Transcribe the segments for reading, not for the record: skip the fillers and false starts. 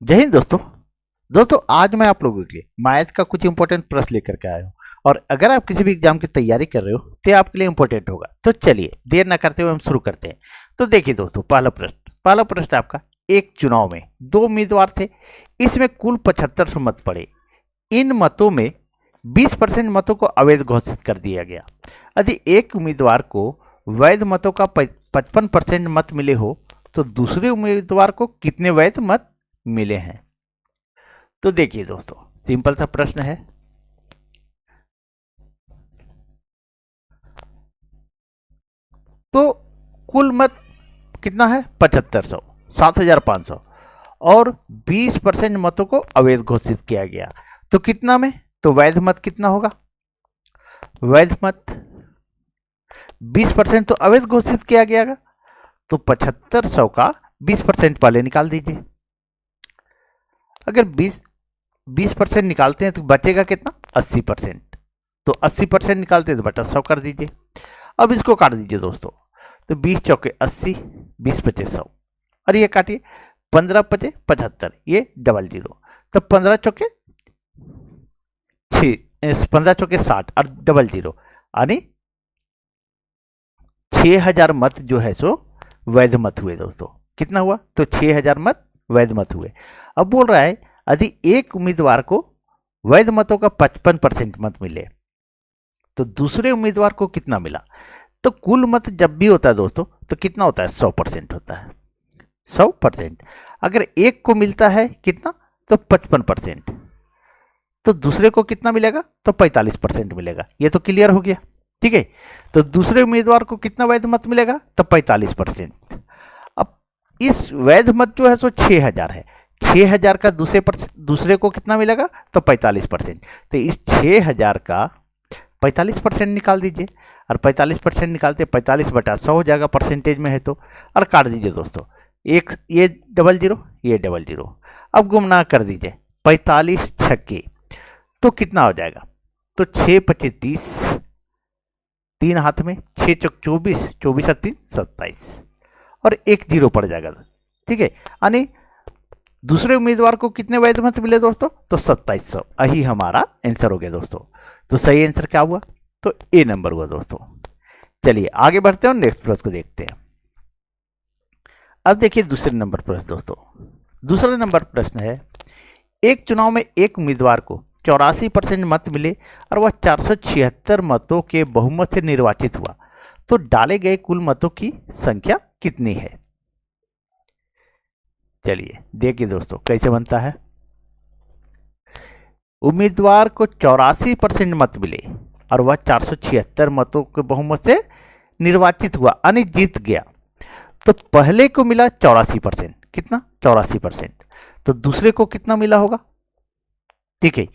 जय हिंद दोस्तों। आज मैं आप लोगों के लिए मैथ का कुछ इंपॉर्टेंट प्रश्न लेकर के आया हूँ। और अगर आप किसी भी एग्जाम की तैयारी कर रहे हो तो ये आपके लिए इंपॉर्टेंट होगा। तो चलिए देर ना करते हुए हम शुरू करते हैं। तो देखिए दोस्तों, पहला प्रश्न आपका, एक चुनाव में दो उम्मीदवार थे। इसमें कुल 7500 मत पड़े। इन मतों में 20% मतों को अवैध घोषित कर दिया गया। यदि एक उम्मीदवार को वैध मतों का 55% मत मिले हो तो दूसरे उम्मीदवार को कितने वैध मत मिले हैं। तो देखिए दोस्तों, सिंपल सा प्रश्न है। तो कुल मत कितना है? 7500, 7500। और 20% मतों को अवैध घोषित किया गया। तो कितना में? तो वैध मत कितना होगा? वैध मत 20% तो अवैध घोषित किया गया। तो 7500 का 20% पहले निकाल दीजिए। अगर 20% निकालते हैं तो बचेगा कितना? 80%। तो 80% निकालते हैं तो बटा 100 कर दीजिए। अब इसको काट दीजिए दोस्तों। तो 20 चौके 80, 20 पचे 100, और ये काटिए 15 पचे 75, ये डबल जीरो। तो 15 चौके 60 और डबल जीरो, यानी 6000 मत जो है सो वैध मत हुए दोस्तों। कितना हुआ? तो 6000 मत वैध मत हुए। अब बोल रहा है यदि एक उम्मीदवार को वैध मतों का 55% मत मिले तो दूसरे उम्मीदवार को कितना मिला। तो कुल मत जब भी होता है दोस्तों तो कितना होता है? 100% होता है। 100%। अगर एक को मिलता है कितना? तो 55%। तो दूसरे को कितना मिलेगा? तो 45% मिलेगा। ये तो क्लियर हो गया, ठीक है। तो दूसरे उम्मीदवार को कितना वैध मत मिलेगा? तो 45%। अब इस वैध मत जो है सो 6000 है। 6000 का दूसरे को कितना मिलेगा? तो 45%। तो इस 6000 का 45% निकाल दीजिए। और 45% निकालते 45 बटा 100 हो जाएगा, परसेंटेज में है तो। और काट दीजिए दोस्तों, एक ये डबल जीरो, ये डबल जीरो। अब गुमना कर दीजिए 45 छक्के, तो कितना हो जाएगा? तो 6 पचे 30, 3 हाथ में, 6 चौक 24, 24 3 27, और एक जीरो पड़ जाएगा, ठीक है। यानी दूसरे उम्मीदवार को कितने वैध मत मिले दोस्तों? तो 2700। यही हमारा आंसर हो गया दोस्तों। तो सही आंसर क्या हुआ? तो ए नंबर हुआ दोस्तों। चलिए आगे बढ़ते हैं और नेक्स्ट प्रश्न को देखते हैं। अब देखिए दूसरे नंबर प्रश्न दोस्तों। दूसरा नंबर प्रश्न है, एक चुनाव में एक उम्मीदवार को 84% मत मिले और वह 476 मतों के बहुमत से निर्वाचित हुआ, तो डाले गए कुल मतों की संख्या कितनी है। चलिए देखिए दोस्तों कैसे बनता है। उम्मीदवार को 84% मत मिले और वह 476 मतों के बहुमत से निर्वाचित हुआ, यानी जीत गया। तो पहले को मिला 84%। कितना? 84%। तो दूसरे को कितना मिला होगा? ठीक है।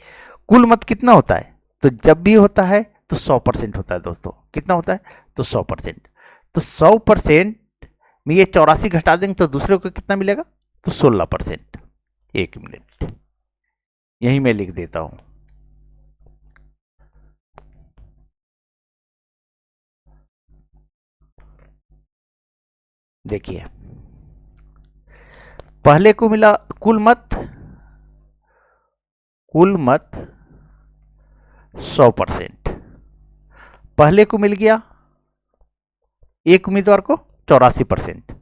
कुल मत कितना होता है? तो जब भी होता है तो 100% होता है दोस्तों। कितना होता है? तो 100%। तो 100% में ये 84 घटा देंगे तो दूसरे को कितना मिलेगा? तो 16%। एक मिनट, यही मैं लिख देता हूं। देखिए, पहले को मिला कुल मत 100%। पहले को मिल गया एक उम्मीदवार को 84%।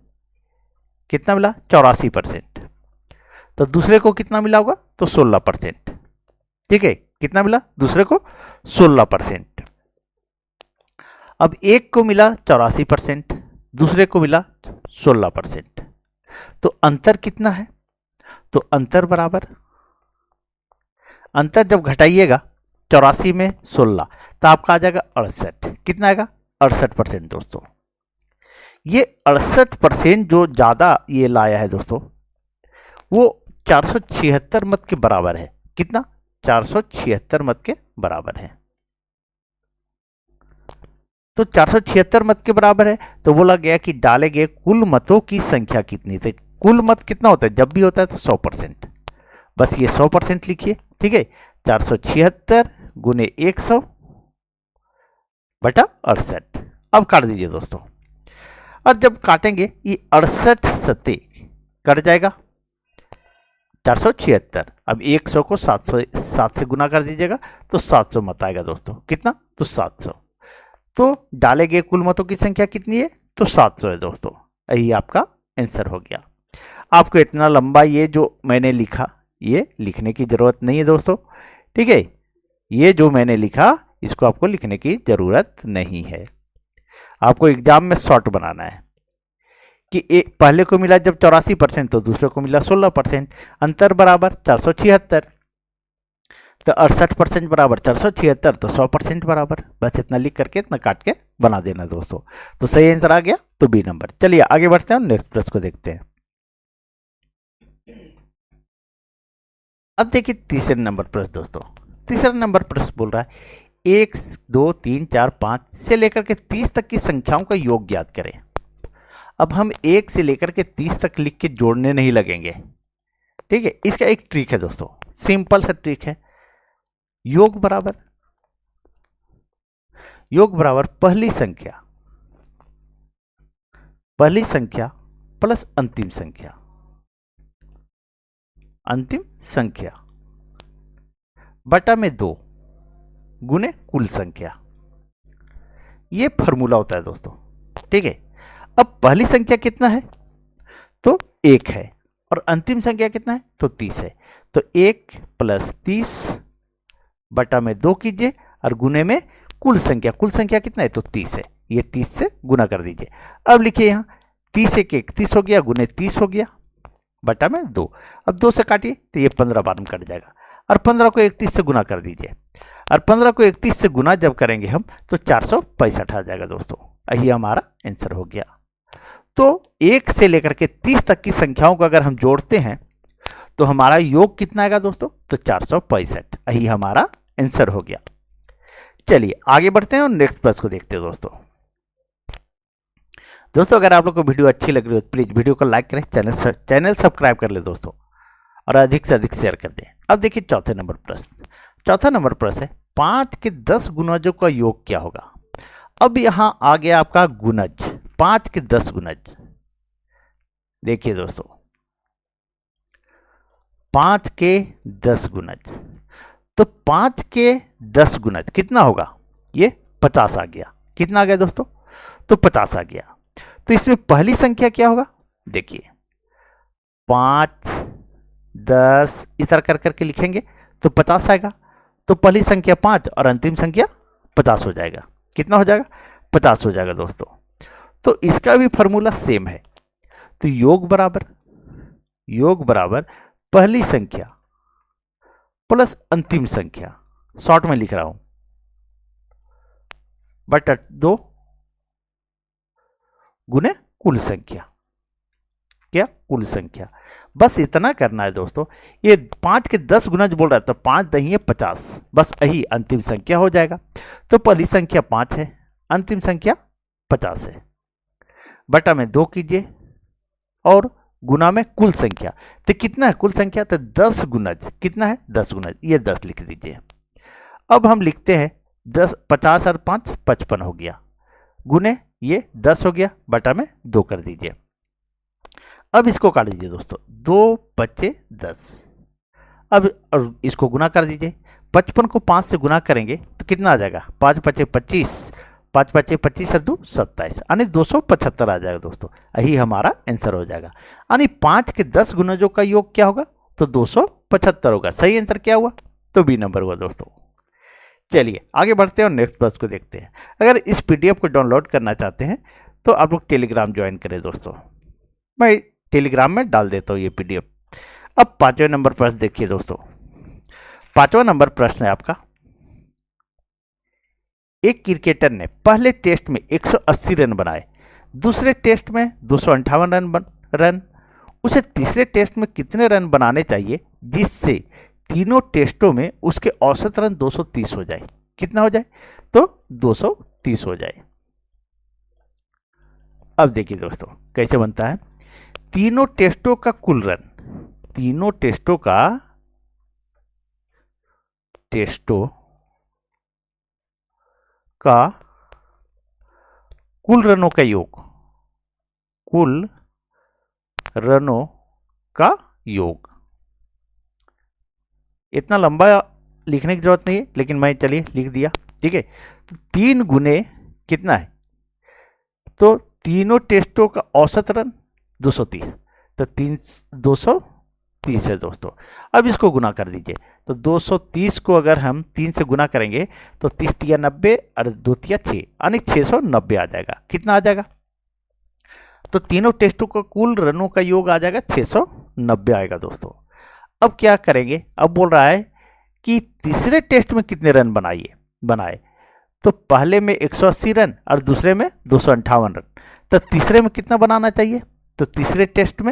कितना मिला? 84%। तो दूसरे को कितना मिला होगा? तो 16%। ठीक है, कितना मिला दूसरे को? 16%। अब एक को मिला 84%, दूसरे को मिला 16%। तो अंतर कितना है? तो अंतर बराबर, अंतर जब घटाइएगा 84 में 16 तो आपका आ जाएगा 68। कितना आएगा? 68% दोस्तों। ये 68% जो ज्यादा ये लाया है दोस्तों, वो 476 मत के बराबर है। कितना? 476 मत के बराबर है। तो 476 मत के बराबर है तो बोला गया कि डाले गए कुल मतों की संख्या कितनी थी। कुल मत कितना होता है? जब भी होता है तो 100%। बस ये 100% लिखिए, ठीक है। 476 गुने 100 बटा 68। अब काट दीजिए दोस्तों। और जब काटेंगे ये 68 सत्ते कट जाएगा, 476। अब 100 को 7 से गुना कर दीजिएगा तो 700 मत आएगा दोस्तों। कितना? तो 700। तो डाले गए कुल मतों की संख्या कितनी है? तो 700 है दोस्तों। यही आपका आंसर हो गया। आपको इतना लंबा ये जो मैंने लिखा ये लिखने की जरूरत नहीं है दोस्तों, ठीक है। ये जो मैंने लिखा इसको आपको लिखने की जरूरत नहीं है। आपको एग्जाम में शॉर्ट बनाना है कि एक पहले को मिला जब 84% तो दूसरे को मिला 16%, अंतर बराबर 476, तो 68% बराबर 476, तो 100% बराबर। बस इतना लिख करके इतना काट के बना देना दोस्तों। तो सही आंसर आ गया, तो बी नंबर। चलिए आगे बढ़ते हैं और नेक्स्ट प्रश्न को देखते हैं। अब देखिए तीसरे नंबर प्रश्न दोस्तों। तीसरा नंबर प्रश्न बोल रहा है 1 2 3 4 5 से लेकर के 30 तक की संख्याओं का योग ज्ञात करें। अब हम 1 से लेकर के 30 तक लिख के जोड़ने नहीं लगेंगे, ठीक है। इसका एक ट्रिक है दोस्तों, सिंपल सा ट्रिक है। योग बराबर पहली संख्या प्लस अंतिम संख्या बटा में 2 गुने कुल संख्या। ये फॉर्मूला होता है दोस्तों, ठीक है। अब पहली संख्या कितना है? तो 1 है, और अंतिम संख्या कितना है? तो 30 है। तो 1 + 30 बटा में 2 कीजिए और गुने में कुल संख्या कितना है? तो 30 है। ये 30 से गुना कर दीजिए। अब लिखिए यहाँ 30 एक 31 हो गया, गुने 30 हो गया, बटा में 2। अब 2 से काटिए तो ये 15 बार में कट जाएगा, और 15 को 31 से गुना कर दीजिए, और 15 को 31 से गुना जब करेंगे हम तो 465 आ जाएगा दोस्तों। यही हमारा आंसर हो गया। तो 1 से लेकर के 30 तक की संख्याओं को अगर हम जोड़ते हैं तो हमारा योग कितना आएगा दोस्तों? तो 465। यही हमारा आंसर हो गया। चलिए आगे बढ़ते हैं और नेक्स्ट प्रश्न को देखते हैं दोस्तों। अगर आप लोग को वीडियो अच्छी लग रही हो तो प्लीज वीडियो को लाइक करें, चैनल सब्सक्राइब कर ले दोस्तों, और अधिक से अधिक शेयर कर दें। अब देखिए चौथा नंबर प्रश्न है 5 के 10 गुणजों का योग क्या होगा। अब यहां आ गया आपका गुणज, 5 के 10 गुणज। देखिए दोस्तों 5 के 10 गुणज, तो 5 के 10 गुणज कितना होगा? ये 50 आ गया। कितना आ गया दोस्तों? तो 50 आ गया। तो इसमें पहली संख्या क्या होगा? देखिए 5 10 इस तरह कर करके लिखेंगे तो 50 आएगा। तो पहली संख्या 5 और अंतिम संख्या 50 हो जाएगा। कितना हो जाएगा? 50 हो जाएगा दोस्तों। तो इसका भी फॉर्मूला सेम है। तो योग बराबर पहली संख्या प्लस अंतिम संख्या, शॉर्ट में लिख रहा हूं, बटा 2 गुने कुल संख्या। क्या? कुल संख्या। बस इतना करना है दोस्तों। ये 5 के 10 गुणज बोल रहा है तो 5 दही है 50, बस यही अंतिम संख्या हो जाएगा। तो पहली संख्या 5 है, अंतिम संख्या 50 है, बटा में 2 कीजिए और गुना में कुल संख्या। तो कितना है कुल संख्या? तो 10 गुणज। कितना है? 10 गुणज। ये 10 लिख दीजिए। अब हम लिखते हैं 10 50 और 5 55 हो गया, गुने ये 10 हो गया, बटा में 2 कर दीजिए। अब इसको काट दीजिए दोस्तों, 2 बचे 10। अब और इसको गुना कर दीजिए। 55 को 5 से गुना करेंगे तो कितना आ जाएगा? 5 बचे 25, 5 बचे 25 और 2 27, यानी 275 आ जाएगा दोस्तों। यही हमारा आंसर हो जाएगा। यानी 5 के 10 गुणजों का योग क्या होगा? तो 275 होगा। सही आंसर क्या हुआ? तो बी नंबर हुआ दोस्तों। चलिए आगे बढ़ते हैं और नेक्स्ट प्रश्न को देखते हैं। अगर इस पीडीएफ को डाउनलोड करना चाहते हैं तो आप लोग टेलीग्राम ज्वाइन करें दोस्तों, मैं टेलीग्राम में डाल देता हूं ये पीडीएफ। अब 5वें नंबर प्रश्न देखिए दोस्तों। 5वां नंबर प्रश्न है आपका, एक क्रिकेटर ने पहले टेस्ट में 180 रन बनाए, दूसरे टेस्ट में 258 रन, उसे तीसरे टेस्ट में कितने रन बनाने चाहिए जिससे तीनों टेस्टों में उसके औसत रन 230 हो जाए? कितना हो जाए? तो 230 हो जाए। अब देखिए दोस्तों कैसे बनता है। तीनों टेस्टों का कुल रन, तीनों टेस्टों का कुल रनों का योग, कुल रनों का योग इतना लंबा लिखने की जरूरत नहीं है, लेकिन मैं चलिए लिख दिया। ठीक है, तो 3 गुने कितना है, तो तीनों टेस्टों का औसत रन 230, तो 230 है दोस्तों। अब इसको गुना कर दीजिए, तो 230 को अगर हम 3 से गुना करेंगे तो 30 तिया 90 और 2 तिया 6, यानी 690 आ जाएगा। कितना आ जाएगा, तो तीनों टेस्टों का कुल रनों का योग आ जाएगा 690 आएगा दोस्तों। अब क्या करेंगे, अब बोल रहा है कि तीसरे टेस्ट में कितने रन बनाए, तो पहले में 180 रन और दूसरे में 258 रन, तो तीसरे में कितना बनाना चाहिए, तो तीसरे टेस्ट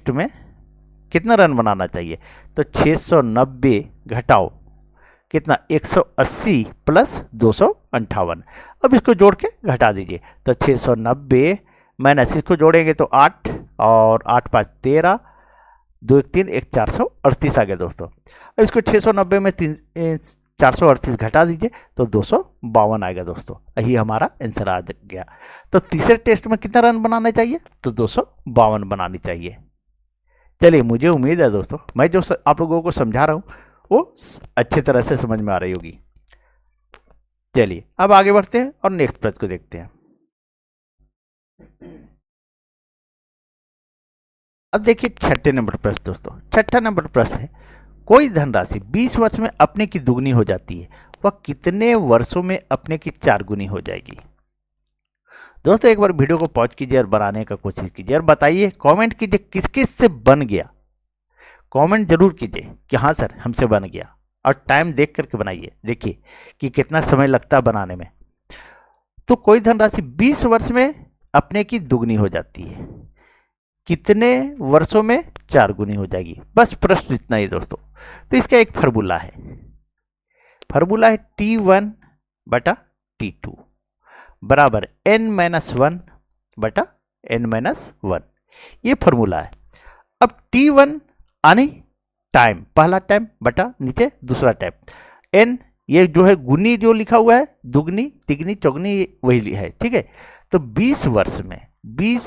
में कितना रन बनाना चाहिए, तो 690 घटाओ कितना 180 प्लस 258। अब इसको जोड़ के घटा दीजिए, तो 690 माइनस इसको जोड़ेंगे तो 8 और 8 5 13, 2 1 3 1 438 आ गया दोस्तों। अब इसको 690 में 438 घटा दीजिए तो 252 आएगा दोस्तों। यही हमारा आंसर आ गया। तो तीसरे टेस्ट में कितना रन बनाना चाहिए, तो 252 बनानी चाहिए। चलिए, मुझे उम्मीद है दोस्तों मैं जो आप लोगों को समझा रहा हूँ वो अच्छी तरह से समझ में आ रही होगी। चलिए अब आगे बढ़ते हैं और नेक्स्ट प्रश्न को देखते हैं। अब देखिए छठे नंबर प्रश्न दोस्तों। छठा नंबर प्रश्न है, कोई धनराशि 20 वर्ष में अपने की दुगनी हो जाती है, वह कितने वर्षों में अपने की 4 गुनी हो जाएगी। दोस्तों एक बार वीडियो को पॉज कीजिए और बनाने का कोशिश कीजिए और बताइए, कमेंट कीजिए किस किस से बन गया। कमेंट जरूर कीजिए कि हाँ सर हमसे बन गया, और टाइम देख करके बनाइए, देखिए कि कितना समय लगता है बनाने में। तो कोई धनराशि 20 वर्ष में अपने की दुगनी हो जाती है, कितने वर्षों में 4 गुनी हो जाएगी। बस प्रश्न इतना ही दोस्तों। तो इसका एक फार्मूला है, T1 बटा T2 बराबर n-1 बटा n-1, ये फार्मूला है। अब T1 यानी टाइम, पहला टाइम बटा नीचे दूसरा टाइम, n ये जो है गुनी जो लिखा हुआ है, दुगनी तिगनी चौगनी वही है। ठीक है, तो 20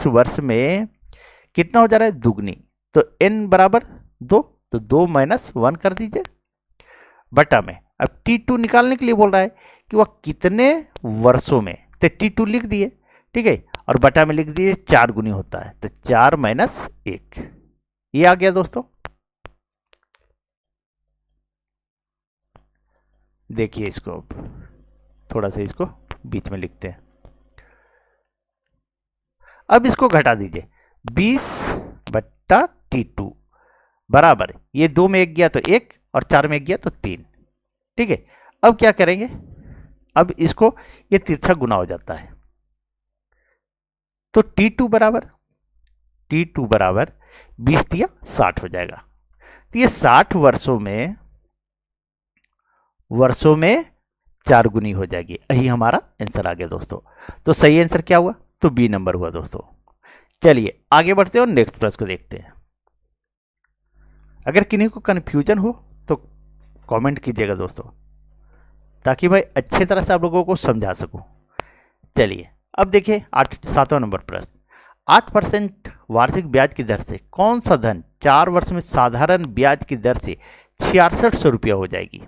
वर्ष में कितना हो जा रहा है, दुगनी, तो n बराबर 2, तो 2 - 1 कर दीजिए बटा में। अब T2 निकालने के लिए बोल रहा है कि वह कितने वर्षों में, तो T2 लिख दिए। ठीक है, और बटा में लिख दिए 4 गुनी होता है, तो 4 - 1, ये आ गया दोस्तों। देखिए इसको थोड़ा सा इसको बीच में लिखते हैं। अब इसको घटा दीजिए, 20 बट्टा T2 बराबर, ये 2 में 1 गया तो 1 और 4 में 1 गया तो 3। ठीक है, अब क्या करेंगे, अब इसको ये तिरछा गुना हो जाता है, तो T2 बराबर 20 तिया 60 हो जाएगा। तो ये 60 वर्षों में 4 गुनी हो जाएगी। यही हमारा आंसर आ गया दोस्तों। तो सही आंसर क्या हुआ, तो बी नंबर हुआ दोस्तों। चलिए आगे बढ़ते हैं और नेक्स्ट प्रश्न को देखते हैं। अगर किन्हीं को कन्फ्यूजन हो तो कमेंट कीजिएगा दोस्तों, ताकि भाई अच्छी तरह से आप लोगों को समझा सकूं। चलिए अब देखिए 7वां नंबर प्रश्न, 8% वार्षिक ब्याज की दर से कौन सा धन 4 वर्ष में साधारण ब्याज की दर से 6600 रुपया हो जाएगी।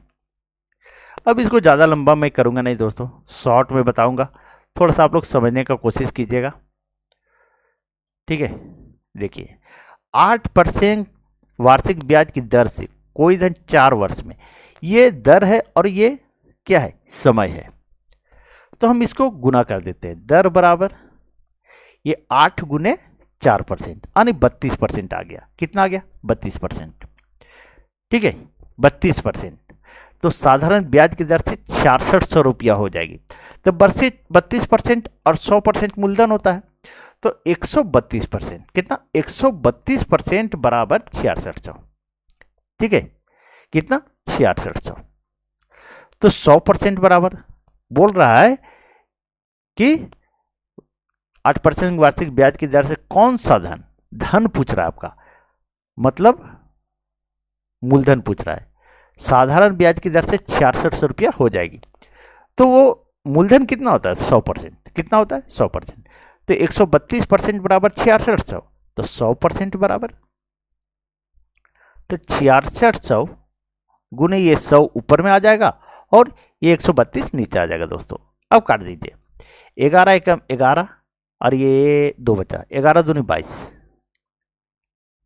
अब इसको ज़्यादा लंबा मैं करूंगा नहीं दोस्तों, शॉर्ट में बताऊंगा, थोड़ा सा आप लोग समझने का कोशिश कीजिएगा। ठीक है, देखिए 8% वार्षिक ब्याज की दर से कोई धन 4 वर्ष में, ये दर है और ये क्या है, समय है। तो हम इसको गुना कर देते हैं, दर बराबर ये 8 गुने 4% यानी 32% आ गया। कितना आ गया, 32%। ठीक है, 32%। तो साधारण ब्याज की दर से 6600 रुपया हो जाएगी। तो 32% और 100% मूलधन होता है, तो 132%, कितना 132% बराबर 6600। ठीक है, कितना 6600। तो 100% बराबर बोल रहा है कि 8% वार्षिक ब्याज की दर से कौन सा धन पूछ रहा है आपका, मतलब मूलधन पूछ रहा है। साधारण ब्याज की दर से 6600 रुपया हो जाएगी, तो वो मूलधन कितना होता है, 100%। कितना होता है, 100%। तो 132% बराबर 6600, तो 100% बराबर, तो 6600 गुने ये 100 ऊपर में आ जाएगा और ये 132 नीचे आ जाएगा दोस्तों। अब काट दीजिए, 11 एकम 11 और ये 2 बचा, 11 दूनी 22,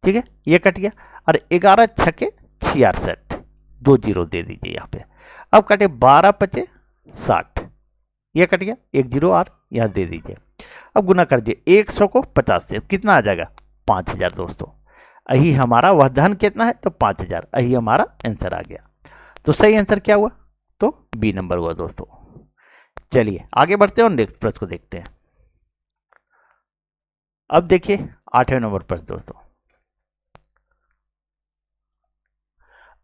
ठीक है, ये कट गया। और 11 छके 66, 2 जीरो दे दीजिए यहाँ पे। अब कटे 12 पचे 60, ये कट गया, 1 जीरो और यहाँ दे दीजिए। अब गुना कर दिए 100 को 50 से, कितना आ जाएगा 5000 दोस्तों। यही हमारा वह धन कितना है, तो 5000, यही हमारा आंसर आ गया। तो सही आंसर क्या हुआ, तो बी नंबर हुआ दोस्तों। चलिए आगे बढ़ते हैं और नेक्स्ट प्रश्न को देखते हैं। अब देखिए 8वें नंबर प्रश्न दोस्तों।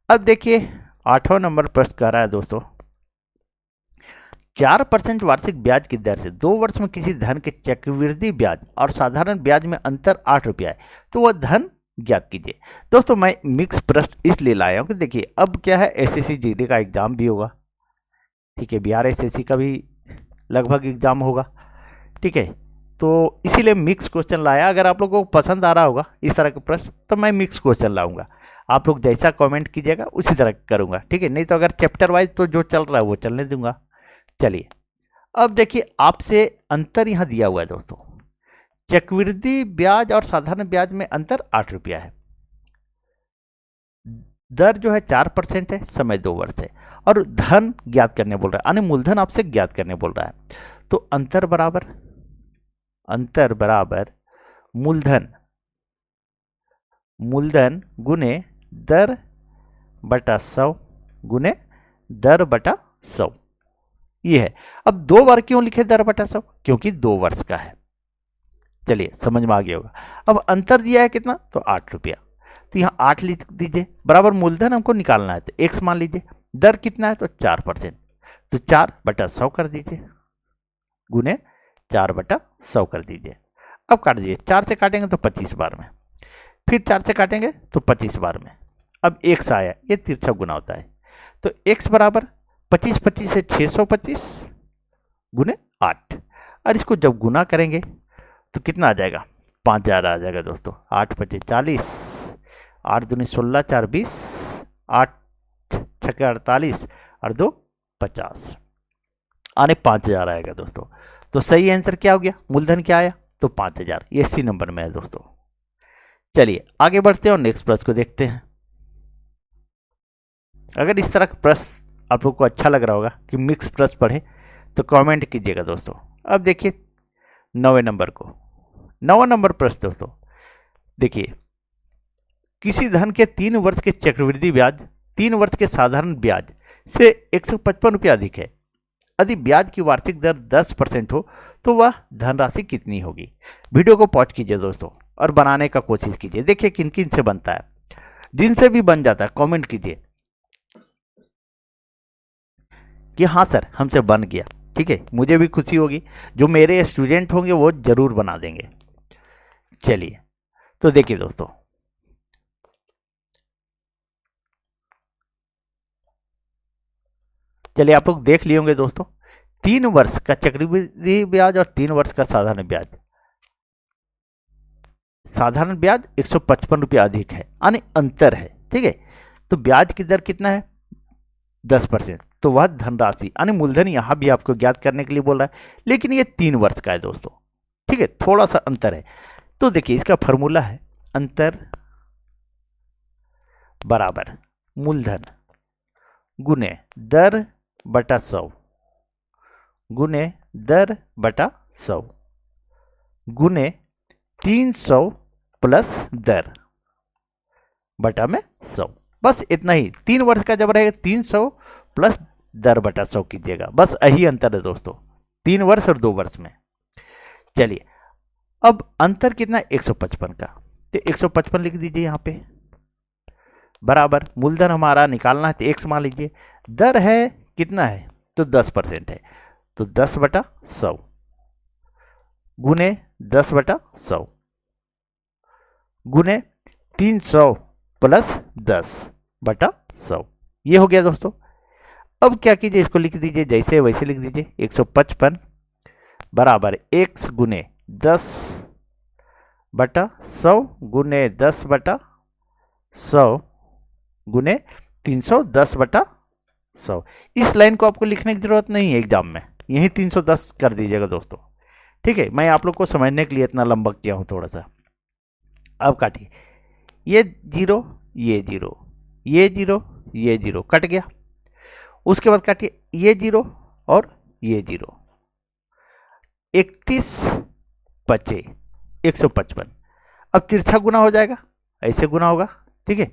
अब देखिए 8वां नंबर प्रश्न कह रहा है दोस्तों, 4% वार्षिक ब्याज की दर से 2 वर्ष में किसी धन के चक्रवृद्धि ब्याज और साधारण ब्याज में अंतर 8 रुपया है, तो वह धन ज्ञात कीजिए। दोस्तों मैं मिक्स प्रश्न इसलिए लाया हूं कि देखिए अब क्या है, एसएससी जीडी का एग्जाम भी होगा, ठीक है, बिहार एसएससी का भी लगभग एग्जाम होगा, ठीक है, तो इसीलिए मिक्स क्वेश्चन लाया। अगर आप लोगों को पसंद आ रहा होगा इस तरह के प्रश्न तो मैं मिक्स क्वेश्चन लाऊंगा, आप लोग जैसा कमेंट कीजिएगा उसी तरह करूंगा, ठीक है, नहीं तो अगर चैप्टर वाइज तो जो चल रहा है वो चलने दूंगा। चलिए अब देखिए आपसे अंतर यहां दिया हुआ है दोस्तों, चक्रवृद्धि ब्याज और साधारण ब्याज में अंतर 8 रुपया है, दर जो है 4% है, समय 2 वर्ष है, और धन ज्ञात करने बोल रहा है, यानी मूलधन आपसे ज्ञात करने बोल रहा है। तो अंतर बराबर मूलधन गुने दर बटा 100 गुने दर बटा 100, ये है। अब 2 बार क्यों लिखे दर बटा 100, क्योंकि 2 वर्ष का है। चलिए समझ में आ गया होगा। अब अंतर दिया है कितना, तो 8 रुपया, तो यहाँ 8 लिख दीजिए, बराबर मूलधन हमको निकालना है, तो x मान लीजिए, दर कितना है, तो 4%, तो 4 बटा 100 कर दीजिए गुने 4 बटा 100 कर दीजिए। अब काट दीजिए, 4 से काटेंगे तो 25 बार में, फिर 4 से काटेंगे तो 25 बार में। अब x आया, ये तिरछा गुना होता है, तो x बराबर 25 25 से 625 गुने 8, और इसको जब गुना करेंगे तो कितना आ जाएगा, 5000 आ जाएगा दोस्तों। 8 पचे 40, 8 दूनी 16, 4 20, 8 छके 48 और 2 50, आने 5000 आएगा दोस्तों। तो सही आंसर क्या हो गया, मूलधन क्या आया, तो 5000, ये सी नंबर में है दोस्तों। चलिए आगे बढ़ते हैं और नेक्स्ट प्रश्न को देखते हैं। अगर इस तरह का प्रश्न आप लोग को अच्छा लग रहा होगा कि मिक्स प्रश्न पढ़े तो कमेंट कीजिएगा दोस्तों। अब देखिए 9वें नंबर को, 9वां नंबर प्रश्न दोस्तों, देखिए किसी धन के 3 वर्ष के चक्रवृद्धि ब्याज 3 वर्ष के साधारण ब्याज से 155 रुपया अधिक है, यदि ब्याज की वार्षिक दर 10% हो तो वह धनराशि कितनी होगी। वीडियो को पॉज कीजिए दोस्तों और बनाने का कोशिश कीजिए, देखिए किन किन से बनता है, जिनसे भी बन जाता है कमेंट कीजिए कि हाँ सर हमसे बन गया, ठीक है, मुझे भी खुशी होगी, जो मेरे स्टूडेंट होंगे वो जरूर बना देंगे। चलिए तो देखिए दोस्तों, चलिए आप लोग देख लिए होंगे दोस्तों, 3 वर्ष का चक्रवृद्धि ब्याज और 3 वर्ष का साधारण ब्याज, साधारण ब्याज 155 रुपया अधिक है, यानी अंतर है, ठीक है, तो ब्याज की दर कितना है 10%, तो वह धनराशि यानी मूलधन यहां भी आपको ज्ञात करने के लिए बोल रहा है, लेकिन ये 3 वर्ष का है दोस्तों, ठीक है, थोड़ा सा अंतर है। तो देखिए इसका फॉर्मूला है अंतर बराबर मूलधन गुने दर बटा 100 गुने दर बटा 100 गुने 300 प्लस दर बटा में 100, बस इतना ही। 3 वर्ष का जब रहेगा 300 प्लस दर बटा 100 कीजिएगा, बस यही अंतर है दोस्तों 3 वर्ष और 2 वर्ष में। चलिए अब अंतर कितना 155 का, तो 155 लिख दीजिए यहां पे, बराबर मूलधन हमारा निकालना है तो x मान लीजिए, दर है कितना है तो 10% है, तो 10 बटा 100 गुने 10 बटा 100 गुने 300 प्लस 10 बटा 100, ये हो गया दोस्तों। अब क्या कीजिए, इसको लिख दीजिए जैसे वैसे लिख दीजिए, 155 बराबर x गुने 10 बटा 100 गुने 10 बटा 100 गुने 310 बटा 100। इस लाइन को आपको लिखने की जरूरत नहीं है एग्जाम में, यही 310 कर दीजिएगा दोस्तों। ठीक है, मैं आप लोग को समझने के लिए इतना लंबा किया हूं थोड़ा सा। अब काटिए, ये जीरो ये जीरो ये जीरो ये जीरो कट गया। उसके बाद काटिए ये जीरो और ये जीरो, 31 बचे 155। अब तिरछा गुना हो जाएगा, ऐसे गुना होगा। ठीक है,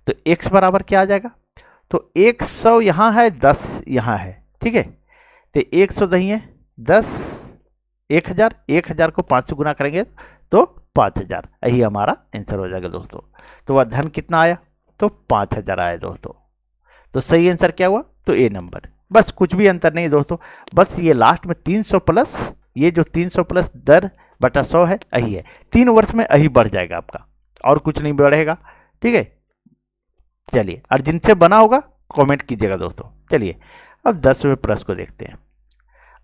तो x बराबर क्या आ जाएगा, तो 100 यहाँ है 10 यहाँ है। ठीक है, तो 100 नहीं है 10, 1000, 1000 को 5 से गुना करेंगे तो 5000, यही हमारा आंसर हो जाएगा दोस्तों। तो वह धन कितना आया, तो 5000 आया दोस्तों। तो सही आंसर क्या हुआ, तो ए नंबर। बस कुछ भी अंतर नहीं दोस्तों, बस ये लास्ट में 300 प्लस, ये जो 300 प्लस 10 बटा 100 है यही है, 3 वर्ष में यही बढ़ जाएगा आपका, और कुछ नहीं बढ़ेगा। ठीक है, चलिए, और जिनसे बना होगा कमेंट कीजिएगा दोस्तों। चलिए अब 10वें प्रश्न को देखते हैं।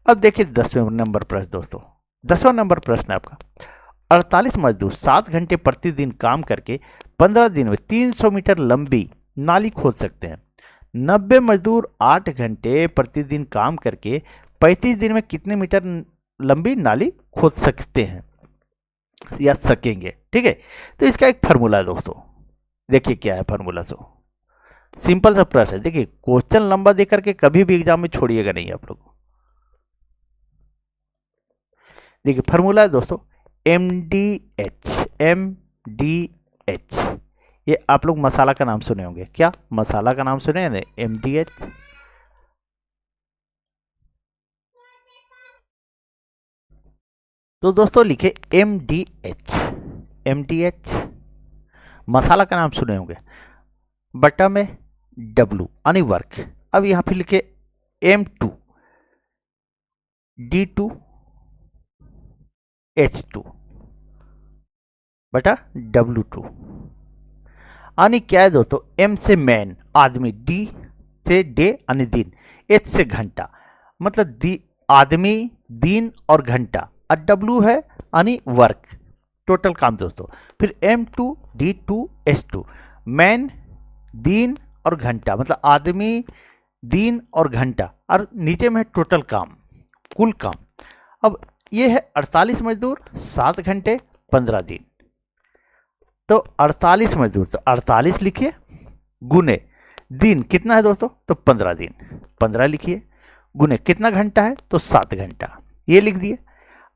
अब देखिए 10वें नंबर प्रश्न दोस्तों, 10वां नंबर प्रश्न है आपका। 48 मजदूर 7 घंटे प्रतिदिन काम करके 15 दिन में 300 मीटर लंबी नाली खोद सकते हैं। 90 मजदूर 8 घंटे प्रतिदिन काम करके 35 दिन में कितने मीटर लंबी नाली खोद सकते हैं या सकेंगे। ठीक है, तो इसका एक फार्मूला है दोस्तों, देखिए क्या है फार्मूला। सिंपल सा प्रश्न है, देखिए क्वेश्चन लंबा देकर के कभी भी एग्जाम में छोड़िएगा नहीं आप लोग। देखिए फार्मूला है दोस्तों MDH, MDH। ये आप लोग मसाला का नाम सुने होंगे, क्या मसाला का नाम सुने हैं, MDH। तो दोस्तों लिखे MDH, MDH मसाला का नाम सुने होंगे, बटा में W यानी वर्क। अब यहां पे लिखे M2 D2 H2 बटा W2 यानी क्या है दोस्तों, M से मैन आदमी, D से डे यानी दिन, H से घंटा मतलब आदमी दिन और घंटा, और W है यानी वर्क, टोटल काम दोस्तों। फिर M2 D2 H2 मैन दिन और घंटा मतलब आदमी दिन और घंटा, और नीचे में है टोटल काम, कुल काम। अब ये है 48 मजदूर 7 घंटे 15 दिन, तो 48 मजदूर, तो 48 लिखिए गुने दिन कितना है दोस्तों, तो 15 दिन, 15 लिखिए गुने कितना घंटा है, तो 7 घंटा, ये लिख दिए।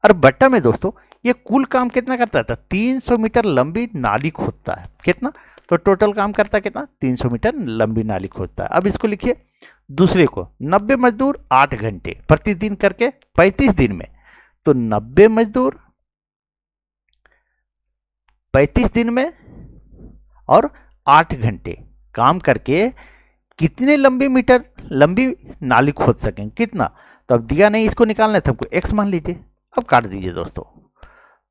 और बट्टा में दोस्तों ये कुल काम कितना करता था, 300 मीटर लंबी नाली खोदता है, कितना, तो टोटल काम करता है कितना, 300 मीटर लंबी नाली खोदता है। अब इसको लिखिए दूसरे को, 90 मजदूर 8 घंटे प्रतिदिन करके 35 दिन में, तो 90 मजदूर 35 दिन में और 8 घंटे काम करके कितने लंबी नाली खोद सकें, कितना, तो अब दिया नहीं, इसको निकालना है, हमको x मान लीजिए। अब काट दीजिए दोस्तों,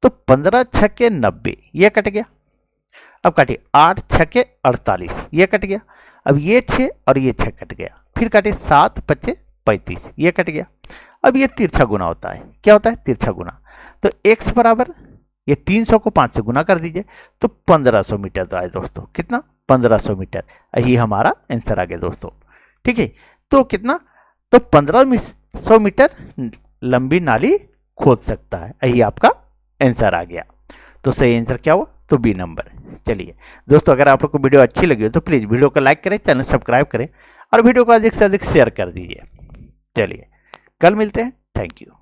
तो 15 छक्के 90 ये कट गया। अब काटिए 8 छक्के 48 ये कट गया। अब ये 6 और ये 6 कट गया। फिर काटिए 7 5 35 ये कट गया। अब ये तिरछा गुना होता है, क्या होता है, तिरछा गुना। तो x बराबर ये 300 को 5 से गुना कर दीजिए, तो 1500 मीटर तो आए दोस्तों, कितना, 1500 मीटर, यही हमारा आंसर आ गया दोस्तों। ठीक है, तो कितना, तो 1500 मीटर लंबी नाली खोद सकता है, यही आपका आंसर आ गया। तो सही आंसर क्या हुआ, तो बी नंबर। चलिए दोस्तों, अगर आप लोग को वीडियो अच्छी लगी हो तो प्लीज़ वीडियो को लाइक करें, चैनल सब्सक्राइब करें और वीडियो को अधिक से अधिक शेयर कर दीजिए। चलिए कल मिलते हैं, थैंक यू।